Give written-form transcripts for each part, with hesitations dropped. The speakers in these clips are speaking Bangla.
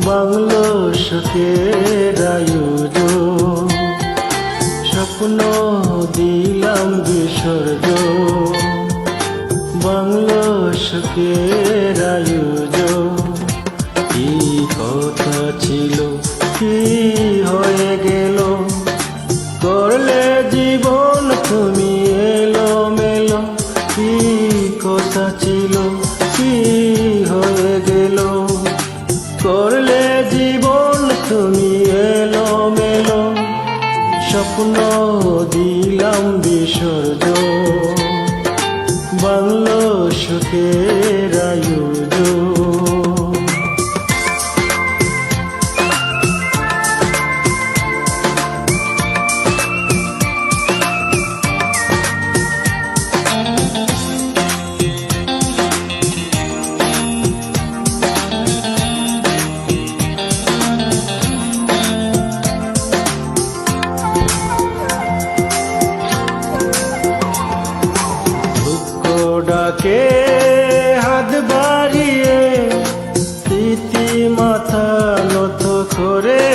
বাংলো সুখের আয়োজন, স্বপ্ন দিলাম বিসর্জন। বাংলো সুখের আয়োজন, কি কথা ছিল কি হয়ে গেল, করলে জীবন তুমি এলো মেলো। কি কথা ছিল কি হয়ে গেল, করলে জীবন তুমি এলো মেলো। স্বপ্ন দিলাম বিসর্জন, বাংলো সুখের আয়োজন। ডাকে হাত বাড়িয়ে স্মৃতি মাথা নত করে,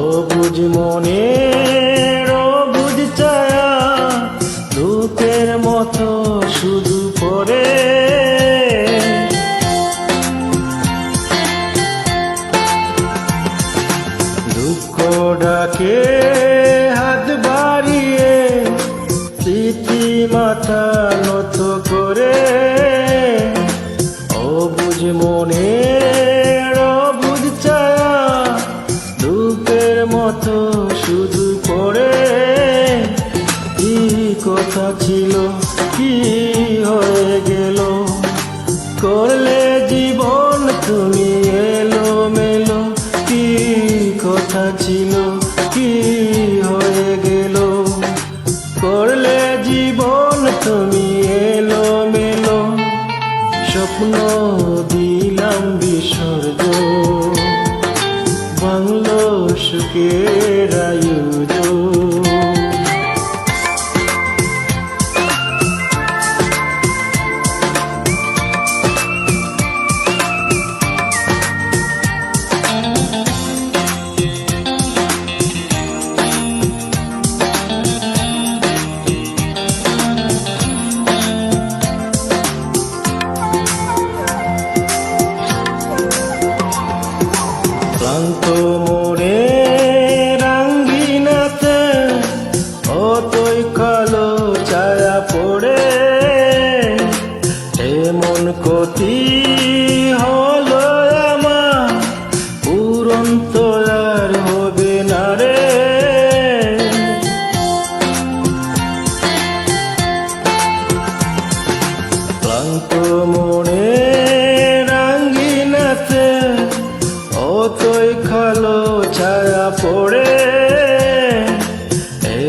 অবুঝ মনে অবুঝ ছায়া দুঃখের মতো শুধু পড়ে। দুঃখ ডাকে হাত বাড়িয়ে স্মৃতি মাথা নত করে, অবুঝ মনে অবুঝ ছায়া দুঃখের মতো শুধু পড়ে। কি কথা ছিল কি হয়ে গেল, করলে জীবন তুমি এলো মেলো। কি কথা ছিল কি হয়ে গেল, করলে জীবন তুমি এলো মেলো। স্বপ্ন দিলাম বিসর্জন, বাংলো সুখের আয়োজন। ক্লান্ত মনে রাঙ্গিনাতে অতই কালো ছায়া পড়ে, এমন ক্ষতি হলো আমার পূরণ তো আর হবে না রে। ক্লান্ত মনে রাঙ্গিনাতে অতই কালো ছায়া পড়ে,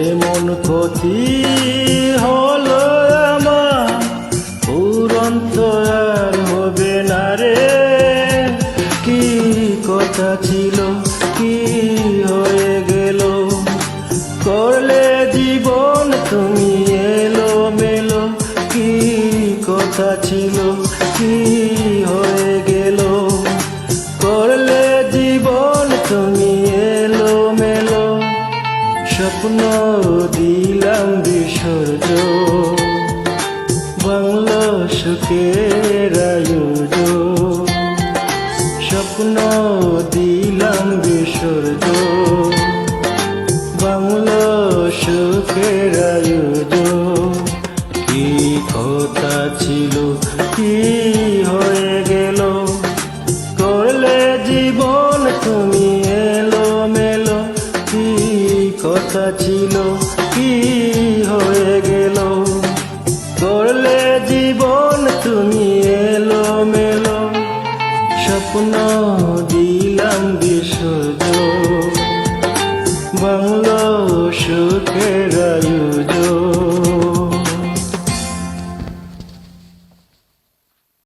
এমন ক্ষতি হলো আমার পূরণ তো আর হবে না রে। কি কথা ছিল কি হয়ে গেল, করলে জীবন তুমি এলো মেলো। কি কথা ছিল কি হয়ে গেল, করলে জীবন তুমি এলো মেলো। স্বপ্ন দিলাম বিসর্জন, বাংলো সুখের আয়োজন। স্বপ্ন দিলাম বিসর্জন, বাংলো সুখের আয়োজন। কি কথা ছিল কি হয়ে গেল, করলে জীবন তুমি এলো মেলো। কি কথা ছিল কি হয়ে গেল, করলে জীবন তুমি এলো মেলো। স্বপ্ন দিলাম বিসর্জন, বাংলো সুখের